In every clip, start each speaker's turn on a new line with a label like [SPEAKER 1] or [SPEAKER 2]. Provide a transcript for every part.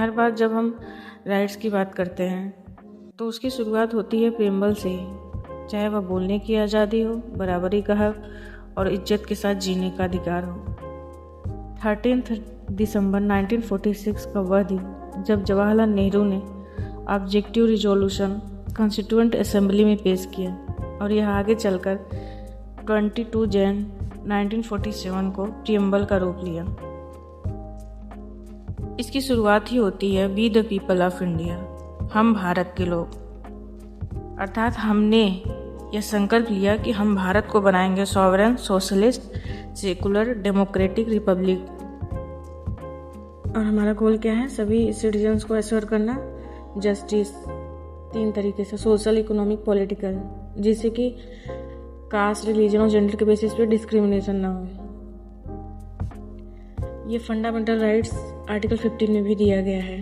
[SPEAKER 1] हर बार जब हम राइट्स की बात करते हैं तो उसकी शुरुआत होती है प्रेम्बल से ही, चाहे वह बोलने की आज़ादी हो, बराबरी का हक और इज्जत के साथ जीने का अधिकार हो। 13 दिसंबर 1946 का वह दिन जब जवाहरलाल नेहरू ने ऑब्जेक्टिव रिजोल्यूशन कॉन्स्टिट्यूएंट असेंबली में पेश किया और यह आगे चलकर 22 जैन 1947 को प्रियम्बल का रूप लिया। इसकी शुरुआत ही होती है we the people of India, हम भारत के लोग, अर्थात हमने यह संकल्प लिया कि हम भारत को बनाएंगे sovereign, socialist, secular, democratic Republic. और हमारा गोल क्या है? सभी सिटीजन्स को एश्योर करना जस्टिस 3 तरीके से, सोशल, इकोनॉमिक, पॉलिटिकल, जिससे कि कास्ट, रिलीजन और जेंडर के बेसिस पे डिस्क्रिमिनेशन ना हो। ये फंडामेंटल राइट्स आर्टिकल 15 में भी दिया गया है।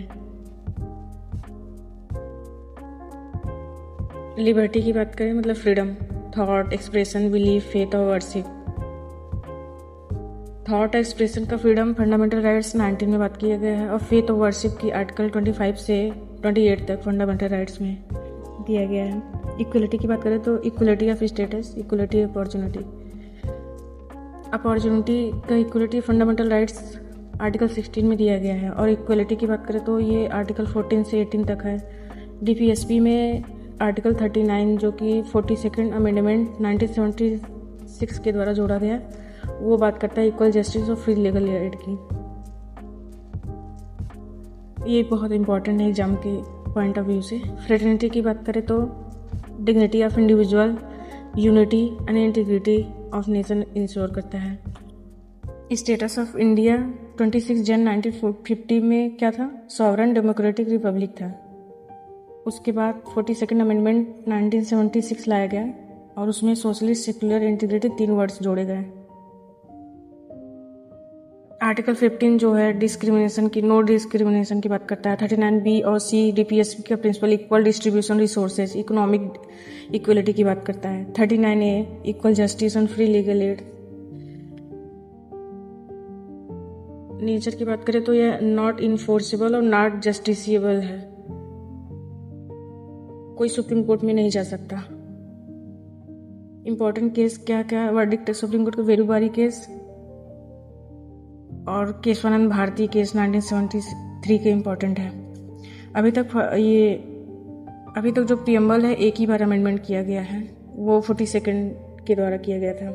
[SPEAKER 1] लिबर्टी की बात करें मतलब freedom, thought, expression, belief, faith और वर्शिप। थॉट एक्सप्रेशन का फ्रीडम फंडामेंटल राइट्स 19 में बात किया गया है और फेथ और वर्शिप की आर्टिकल 25 से 28 तक फंडामेंटल राइट्स में दिया गया है। इक्वलिटी की बात करें तो equality of status, equality opportunity का इक्वलिटी फंडामेंटल राइट्स आर्टिकल 16 में दिया गया है। और इक्वलिटी की बात करें तो ये आर्टिकल 14 से 18 तक है। DPSP में आर्टिकल 39 जो कि 42nd अमेंडमेंट 1976 के द्वारा जोड़ा गया, वो बात करता है इक्वल जस्टिस और फ्री लीगल एड की। ये बहुत इंपॉर्टेंट है एग्जाम के पॉइंट ऑफ व्यू से। फ्रेटर्निटी की बात करें तो dignity of individual, unity and integrity of nation ensure करता है। स्टेटस ऑफ इंडिया 26 जन 1950 में क्या था? सॉवरेन डेमोक्रेटिक रिपब्लिक था। उसके बाद 42nd अमेंडमेंट 1976 लाया गया और उसमें सोशलिस्ट, सेक्युलर, इंटीग्रेटेड 3 वर्ड्स जोड़े गए। आर्टिकल 15 जो है डिस्क्रिमिनेशन की, नो डिस्क्रिमिनेशन की बात करता है। 39B और C DPSP का principle equal distribution resources, economic equality की बात करता है। 39A equal justice and free legal aid. Nature की बात करें तो यह नॉट इन्फोर्सेबल और नॉट जस्टिसिएबल है, कोई सुप्रीम कोर्ट में नहीं जा सकता। इंपॉर्टेंट केस क्या क्या? वर्डिक्ट सुप्रीम कोर्ट का वेरुबारी केस और केशवानंद भारती केस 1973 के इम्पोर्टेंट है। अभी तक जो प्रियम्बल है एक ही बार अमेंडमेंट किया गया है, वो 42nd के द्वारा किया गया था।